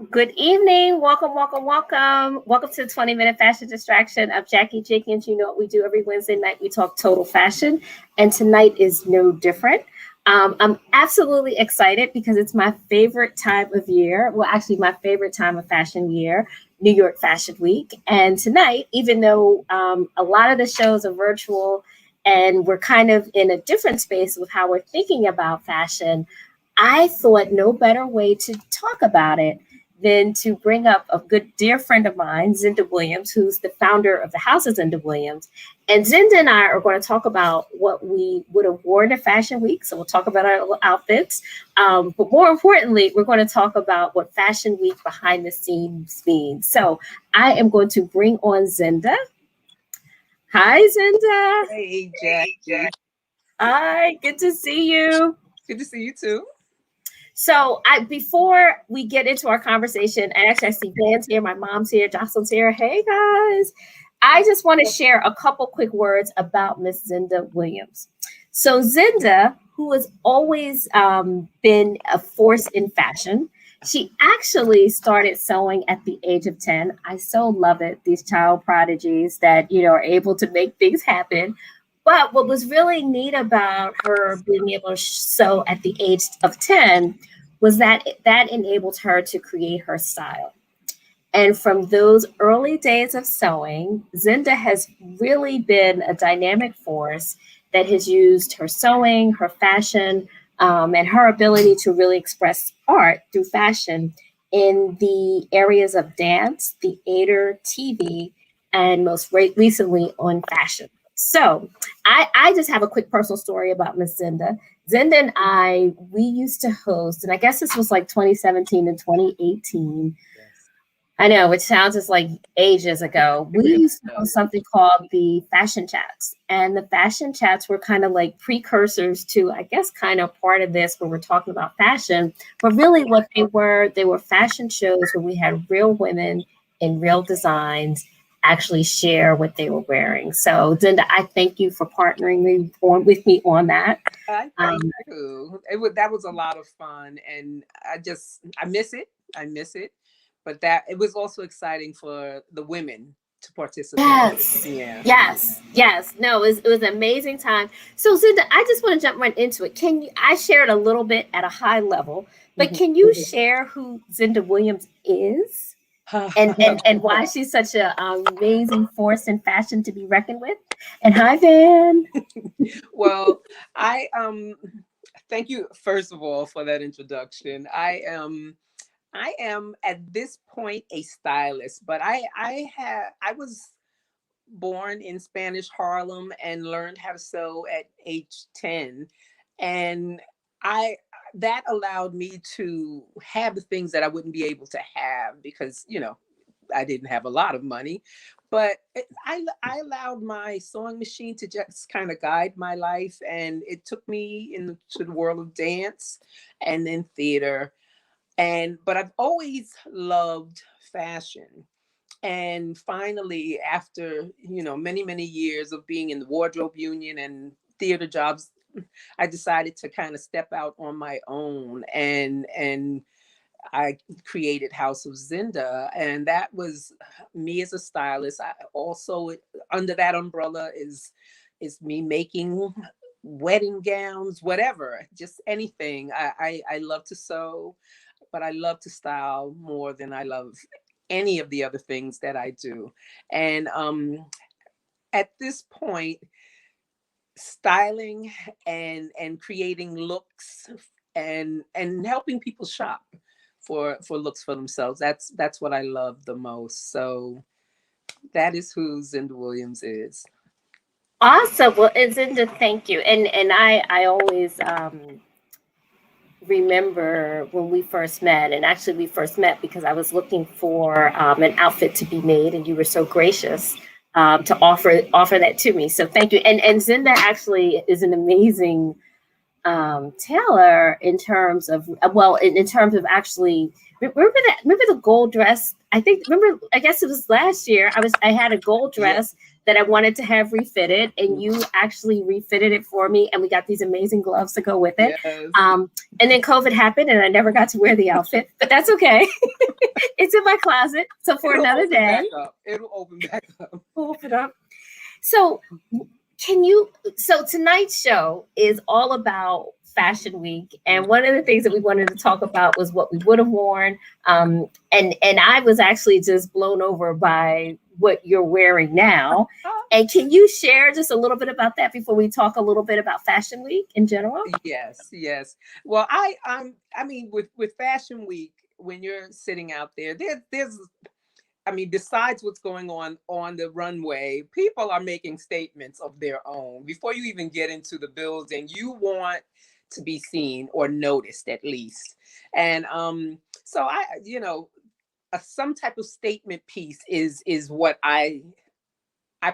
Good evening. Welcome, welcome, welcome. Welcome to the 20-minute fashion distraction. I'm Jackie Jenkins. You know what we do every Wednesday night. We talk total fashion, and tonight is no different. I'm absolutely excited because it's my favorite time of year. Well, actually, my favorite time of fashion year, New York Fashion Week. And tonight, even though a lot of the shows are virtual and we're kind of in a different space with how we're thinking about fashion, I thought no better way to talk about it than to bring up a good dear friend of mine, Zinda Williams, who's the founder of the House of Zinda Williams. And Zinda and I are going to talk about what we would have worn at Fashion Week. So we'll talk about our outfits. But more importantly, we're going to talk about what Fashion Week behind the scenes means. So I am going to bring on Zinda. Hi, Zinda. Hey, Jackie. Hi, good to see you. Good to see you too. So before we get into our conversation, and actually I see Dan's here, my mom's here, Jocelyn's here. Hey guys. I just want to share a couple quick words about Miss Zinda Williams. So Zinda, who has always been a force in fashion, she actually started sewing at the age of 10. I so love it, these child prodigies that, are able to make things happen. But what was really neat about her being able to sew at the age of 10 was that enabled her to create her style. And from those early days of sewing, Zinda has really been a dynamic force that has used her sewing, her fashion, and her ability to really express art through fashion in the areas of dance, theater, TV, and most recently on fashion. So I just have a quick personal story about Miss Zinda. Zinda and we used to host, and I guess this was like 2017 and 2018. Yes. I know, which sounds just like ages ago. We used to host something called the Fashion Chats. And the Fashion Chats were kind of like precursors to, I guess, kind of part of this when we're talking about fashion. But really what they were fashion shows where we had real women in real designs actually share what they were wearing. So Zinda, I thank you for partnering with me on that. I thank you. That was a lot of fun, and I miss it. I miss it, but that it was also exciting for the women to participate. Yes, Yeah. yes. No, it was an amazing time. So Zinda, I just want to jump right into it. I shared a little bit at a high level, but can you share who Zinda Williams is? and why she's such an amazing force in fashion to be reckoned with. And hi, Van. Well, I thank you first of all for that introduction. I am at this point a stylist, but I was born in Spanish Harlem and learned how to sew at age 10, and I that allowed me to have the things that I wouldn't be able to have because I didn't have a lot of money, but I allowed my sewing machine to just kind of guide my life, and it took me into the world of dance and then theater, but I've always loved fashion. And finally, after many years of being in the wardrobe union and theater jobs, I decided to kind of step out on my own, and I created House of Zinda, and that was me as a stylist. I also, under that umbrella, is me making wedding gowns, whatever, just anything. I love to sew, but I love to style more than I love any of the other things that I do. And at this point, styling and creating looks and helping people shop for looks for themselves. That's what I love the most. So that is who Zinda Williams is. Awesome. Well, Zinda, thank you. And I always remember when we first met, and actually we first met because I was looking for an outfit to be made, and you were so gracious to offer that to me. So thank you. And Zinda actually is an amazing tailor in terms of in terms of actually remember the gold dress. I guess it was last year. I had a gold dress that I wanted to have refitted, and you actually refitted it for me, and we got these amazing gloves to go with it. Yes. And then COVID happened, and I never got to wear the outfit, but that's okay. It's in my closet, so for another day. It'll open back up. Open up. So so tonight's show is all about Fashion Week, and one of the things that we wanted to talk about was what we would have worn. And I was actually just blown over by what you're wearing now. And can you share just a little bit about that before we talk a little bit about Fashion Week in general? Yes. Well, I mean, with Fashion Week, when you're sitting out there, there's I mean, besides what's going on the runway, people are making statements of their own. Before you even get into the building, you want to be seen or noticed at least. And so some type of statement piece is what I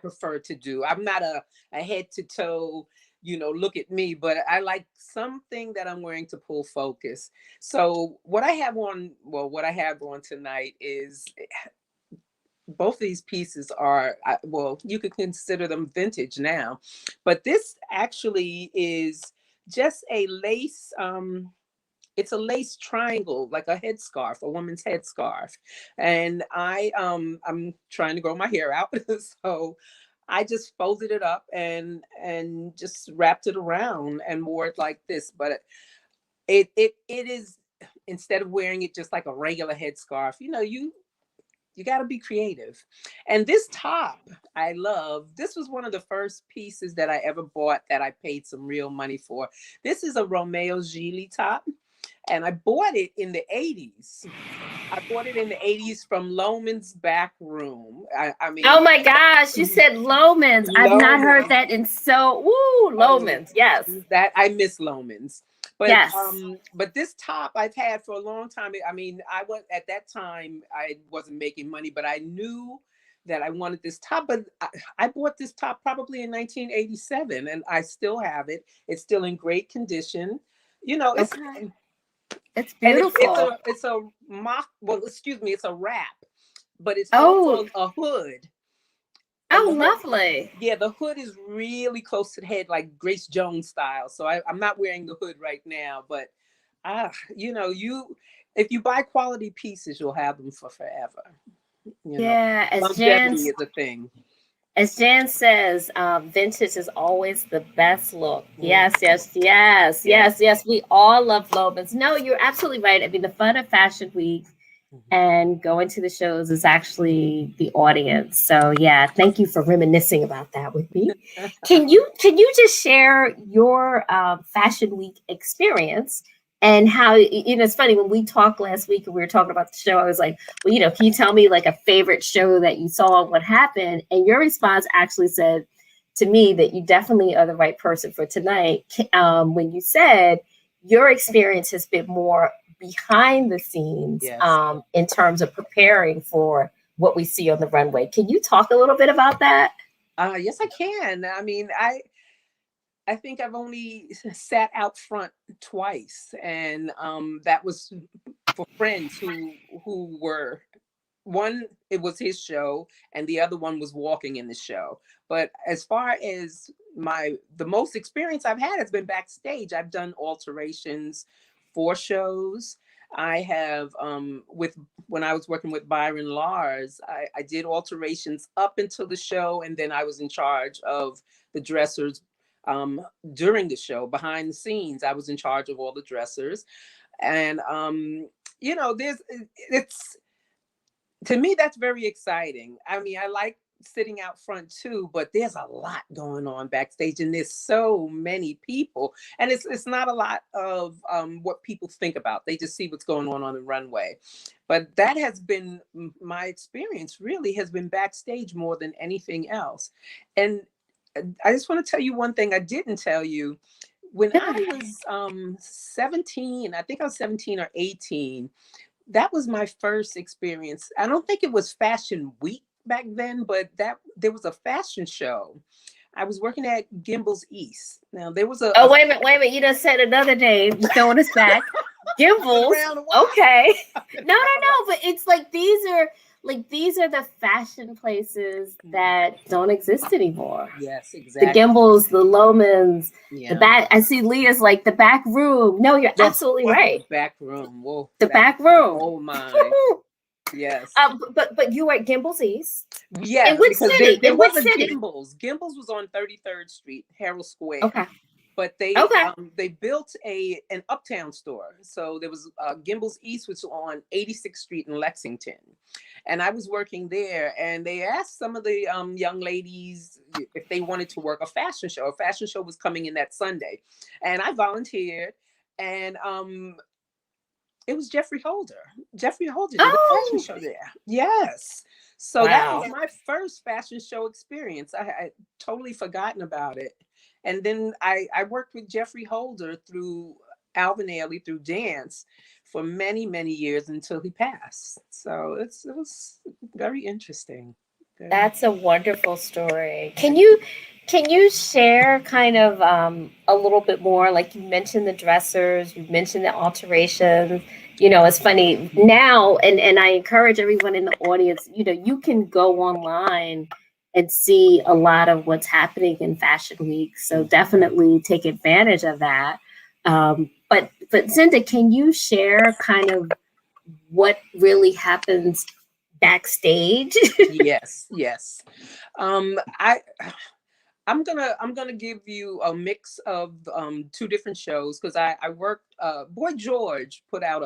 prefer to do. I'm not a head to toe, look at me, but I like something that I'm wearing to pull focus. So what I have on tonight is both of these pieces are, you could consider them vintage now, but this actually is just a lace, it's a lace triangle, like a headscarf, a woman's headscarf. And I'm trying to grow my hair out. So I just folded it up and just wrapped it around and wore it like this. But it is, instead of wearing it just like a regular headscarf, you got to be creative. And this top, I love. This was one of the first pieces that I ever bought that I paid some real money for. This is a Romeo Gigli top, and I bought it in the 80s. I bought it in the 80s from Loman's Back Room. I mean, oh my gosh, you said Loman's. I've not heard that in Loman's. Yes. That I miss Loman's. But yes. But this top I've had for a long time. I mean, at that time I wasn't making money, but I knew that I wanted this top. But I bought this top probably in 1987, and I still have it. It's still in great condition. It's okay. It's beautiful. It's a wrap, but it's also a hood. Oh, lovely. Yeah, the hood is really close to the head, like Grace Jones style. So I'm not wearing the hood right now, but if you buy quality pieces, you'll have them for forever. Yeah, longevity is a thing. As Jan says, vintage is always the best look. Yes. We all love Loman's. No, you're absolutely right. I mean, the fun of Fashion Week and going to the shows is actually the audience. So yeah, thank you for reminiscing about that with me. Can you just share your Fashion Week experience and how, it's funny, when we talked last week and we were talking about the show, I was like, well, can you tell me like a favorite show that you saw and what happened? And your response actually said to me that you definitely are the right person for tonight. When you said your experience has been more behind the scenes, yes, in terms of preparing for what we see on the runway. Can you talk a little bit about that? Yes, I can. I mean, I think I've only sat out front twice, and that was for friends who were, one, it was his show, and the other one was walking in the show. But as far as the most experience I've had has been backstage. I've done alterations for shows. I have, when I was working with Byron Lars, I did alterations up until the show, and then I was in charge of the dressers during the show. Behind the scenes, I was in charge of all the dressers. And to me, that's very exciting. I mean, I like sitting out front too, but there's a lot going on backstage, and there's so many people, and it's not a lot of what people think about. They just see what's going on the runway. But that has been my experience, really has been backstage more than anything else. And I just want to tell you one thing I didn't tell you. When I was 17, I think I was 17 or 18, that was my first experience. I don't think it was Fashion Week back then, but there was a fashion show. I was working at Gimbel's East. Now there was wait a minute. You just said another name, throwing us back. Gimbel's. Okay. No. But it's like, these are like these are the fashion places that don't exist anymore. Yes, The exactly. Gimbles, the Lomans, the Yeah. back. I see Leah's like the back room. No, you're The absolutely right. back room. Whoa, The that back room. oh my. Yes. But you were at Gimbles East. In Yes, which because city? there In which was a city? Gimbals. Gimbals was on 33rd Street, Herald Square. Okay. But Okay. they built an uptown store. So there was Gimbals East, which was on 86th Street in Lexington, and I was working there. And they asked some of the young ladies if they wanted to work a fashion show. A fashion show was coming in that Sunday, and I volunteered. And it was Jeffrey Holder. Jeffrey Holder did a fashion Oh, show there. Yes. So that was wow. my first fashion show experience. I totally forgotten about it. And then I worked with Jeffrey Holder through Alvin Ailey through dance for many, many years until he passed. So it was very interesting. Very, That's a wonderful story. Can you share kind of a little bit more? Like you mentioned the dressers, you mentioned the alterations. It's funny now, and I encourage everyone in the audience. You can go online and see a lot of what's happening in Fashion Week. So definitely take advantage of that. But Zinda, can you share kind of what really happens backstage? yes, yes. I I'm gonna give you a mix of two different shows because I worked. Boy George put out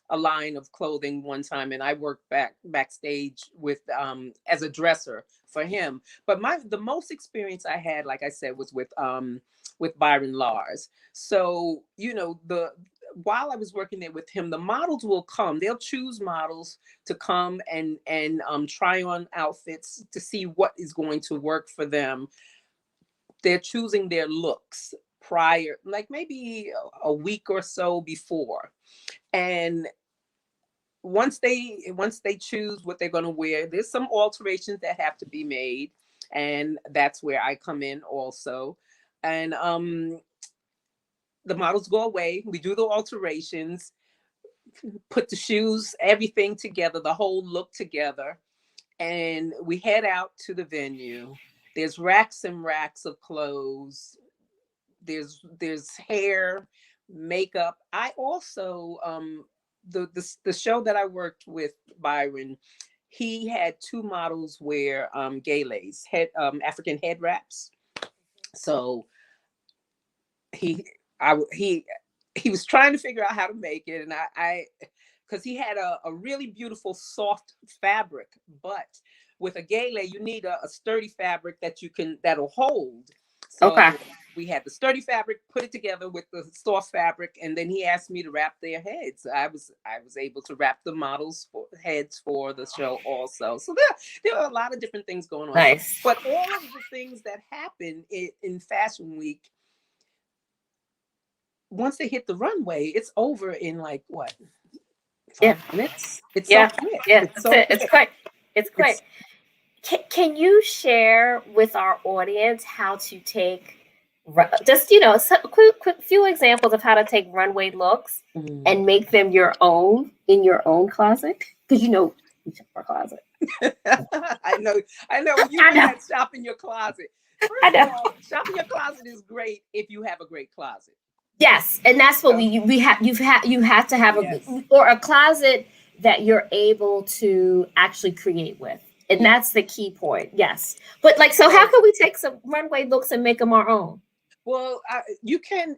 a line of clothing one time, and I worked backstage with as a dresser for him. But the most experience I had, like I said, was with Byron Lars. So the while I was working there with him, the models will come. They'll choose models to come and try on outfits to see what is going to work for them. They're choosing their looks prior, like maybe a week or so before. And once they choose what they're going to wear, there's some alterations that have to be made, and that's where I come in also. And the models go away, we do the alterations, put the shoes, everything together, the whole look together, and we head out to the venue. There's racks and racks of clothes. There's hair, makeup. I also the show that I worked with Byron, he had two models wear galas, head African head wraps. So he he was trying to figure out how to make it, and I because he had a really beautiful soft fabric, but with a gala you need a sturdy fabric that'll hold. So Okay. we had the sturdy fabric, put it together with the soft fabric, and then he asked me to wrap their heads. I was able to wrap the models for heads for the show also. So there are a lot of different things going on. Nice. But all of the things that happen in Fashion Week, once they hit the runway, it's over in like what, Yeah. 5 minutes? It's so Yeah. quick. Yeah. It's That's so it. It's quick. quick. It's quick. It's Can you share with our audience how to take just some quick few examples of how to take runway looks mm. and make them your own in your own closet? Because each of our closet. I know, I know. You I and know. that shop in your closet. I First of know. all, shop in your closet is great if you have a great closet. Yes, and that's what So, we have. You have to have yes, a closet that you're able to actually create with, and yeah. that's the key point. Yes, but like, so how So can we take some runway looks and make them our own? well, you can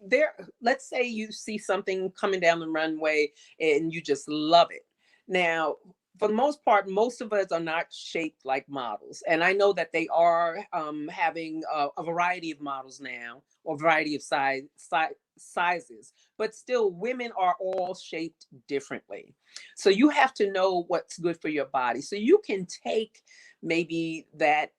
there. Let's say you see something coming down the runway and you just love it. Now, for the most part, most of us are not shaped like models, and I know that they are having a variety of models now, or variety of sizes. But still, women are all shaped differently. So you have to know what's good for your body. So you can take maybe that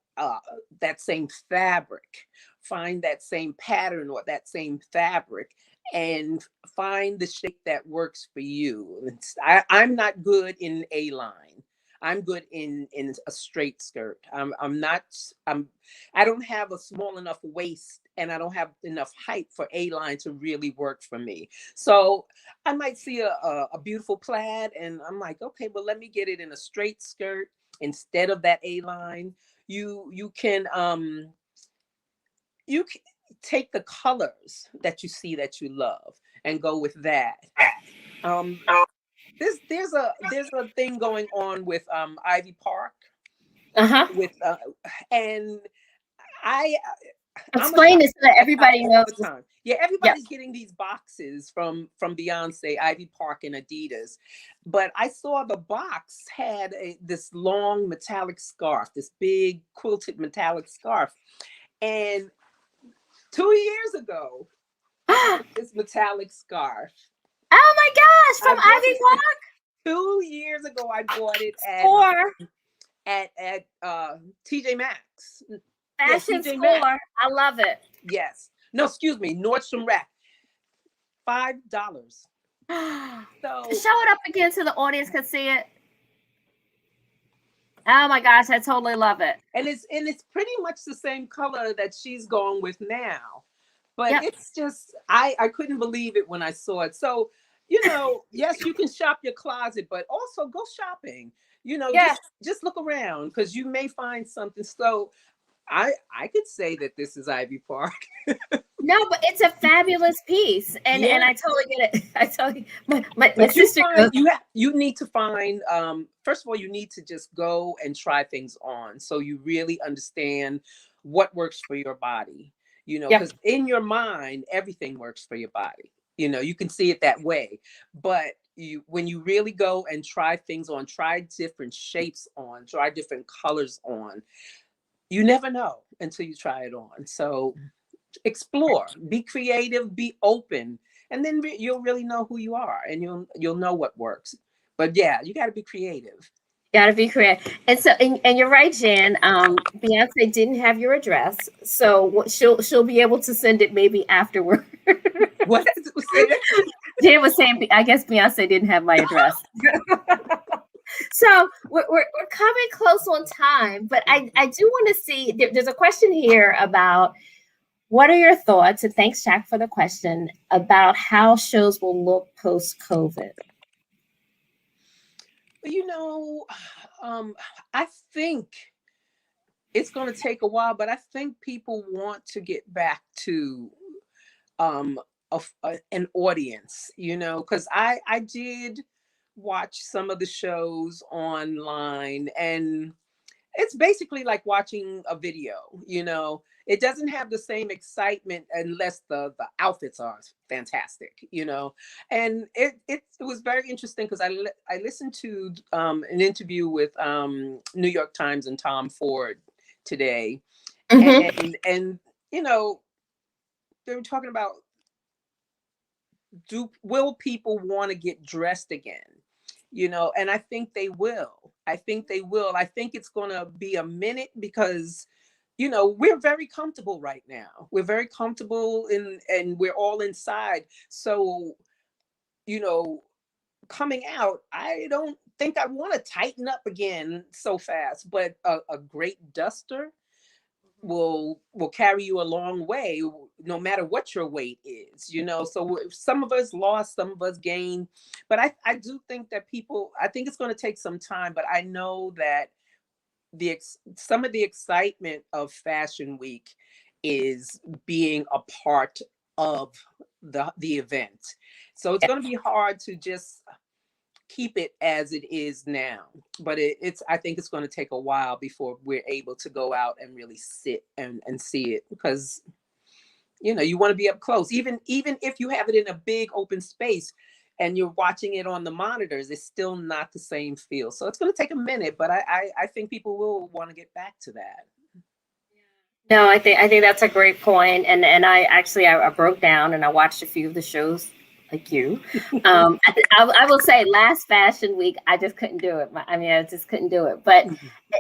same fabric, find that same pattern or that same fabric, and find the shape that works for you. I'm not good in a line. I'm good in a straight skirt. I'm not. I'm. I don't have a small enough waist and I don't have enough height for A-line to really work for me. So I might see a beautiful plaid and I'm like, okay, but let me get it in a straight skirt instead of that A-line. You can take the colors that you see that you love and go with that. Um, there's a thing going on with Ivy Park with and I I'm a Explain this so that shop everybody all knows. the time. Yeah, Yeah. everybody's getting these boxes from Beyonce, Ivy Park, and Adidas. But I saw the box had this long metallic scarf, this big quilted metallic scarf. And 2 years ago, I bought this metallic scarf. Oh my gosh, from Ivy Park. 2 years ago, I bought it at TJ Maxx. Fashion TJ Score. Maxx. I love it. Yes. No, excuse me, Nordstrom Rack. $5. So show it up again so the audience can see it. Oh my gosh, I totally love it. And it's pretty much the same color that she's going with now. But it's just I couldn't believe it when I saw it. So, yes, you can shop your closet, but also go shopping. Just look around because you may find something. So I could say that this is Ivy Park. No, but it's a fabulous piece, and I totally get it. I tell you, my sister. You need to find. First of all, you need to just go and try things on, so you really understand what works for your body. Because in your mind, everything works for your body. You can see it that way, but when you really go and try things on, try different shapes on, try different colors on, you never know until you try it on. So explore, be creative, be open, and then you'll really know who you are and you'll know what works. But yeah, you got to be creative. Gotta be creative. And so, and you're right, Jan. Beyonce didn't have your address, so she'll be able to send it maybe afterward. What? Jan was saying, I guess Beyonce didn't have my address. So we're coming close on time, but I do want to see. There's a question here about what are your thoughts, and thanks, Jack, for the question, about how shows will look post-COVID. I think it's going to take a while, but I think people want to get back to an audience, because I did watch some of the shows online, and it's basically like watching a video. It doesn't have the same excitement unless the outfits are fantastic. And it was very interesting because I listened to an interview with New York Times and Tom Ford today, and they were talking about will people want to get dressed again? And I think they will. I think it's going to be a minute because, we're very comfortable right now. We're very comfortable and we're all inside. So, coming out, I don't think I want to tighten up again so fast, but a great duster will carry you a long way, no matter what your weight is. So some of us lost, some of us gained, but I do think that I think it's going to take some time, but I know that some of the excitement of Fashion Week is being a part of the event. So it's going to be hard to just keep it as it is now, but I think it's going to take a while before we're able to go out and really sit and see it, because you want to be up close, even if you have it in a big open space and you're watching it on the monitors, it's still not the same feel. So it's going to take a minute, but I think people will want to get back to that. No, I think that's a great point. And I broke down and I watched a few of the shows like you. I will say last Fashion Week, I just couldn't do it. I just couldn't do it. But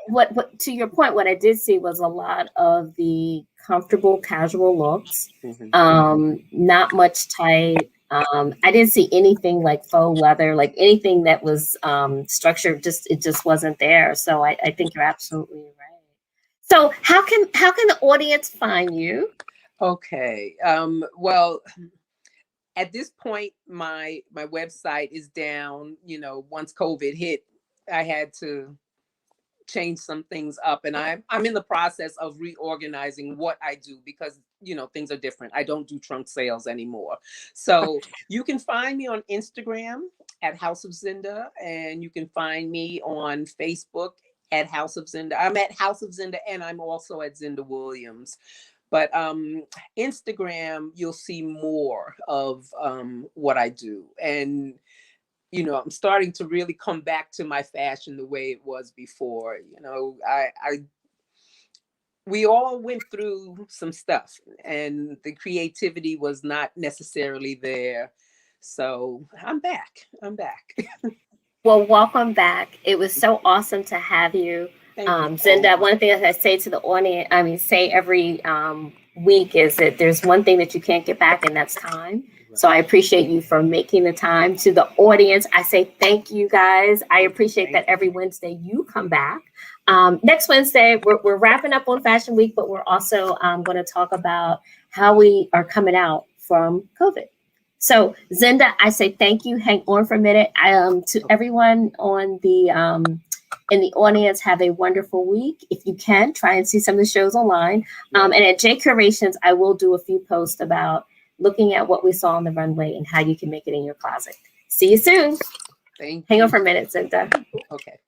what to your point, what I did see was a lot of the comfortable casual looks, not much tight. I didn't see anything like faux leather, like anything that was structured. It just wasn't there. So I think you're absolutely right. So how can the audience find you? Okay. Well, at this point, my website is down. You know, once COVID hit, I had to change some things up, and I'm in the process of reorganizing what I do, because you know things are different. I don't do trunk sales anymore. So you can find me on Instagram at House of Zinda, and you can find me on Facebook at House of Zinda. I'm at House of Zinda, and I'm also at Zinda Williams. But Instagram, you'll see more of what I do. And you know, I'm starting to really come back to my fashion the way it was before. You know, we all went through some stuff, and the creativity was not necessarily there. So I'm back. I'm back. Well, welcome back. It was so awesome to have you. Thank you so Zinda, much. one thing that I say to the audience, I mean, say every week, is that there's one thing that you can't get back, and that's time. So I appreciate you for making the time. To the audience, I say thank you, guys. I appreciate that every Wednesday you come back. Next Wednesday, we're wrapping up on Fashion Week, but we're also going to talk about how we are coming out from COVID. So Zinda, I say thank you. Hang on for a minute. To everyone on the in the audience, have a wonderful week. If you can, try and see some of the shows online. And at J Curations, I will do a few posts about looking at what we saw on the runway and how you can make it in your closet. See you soon. Thank you. Hang on for a minute, Zinda. Okay.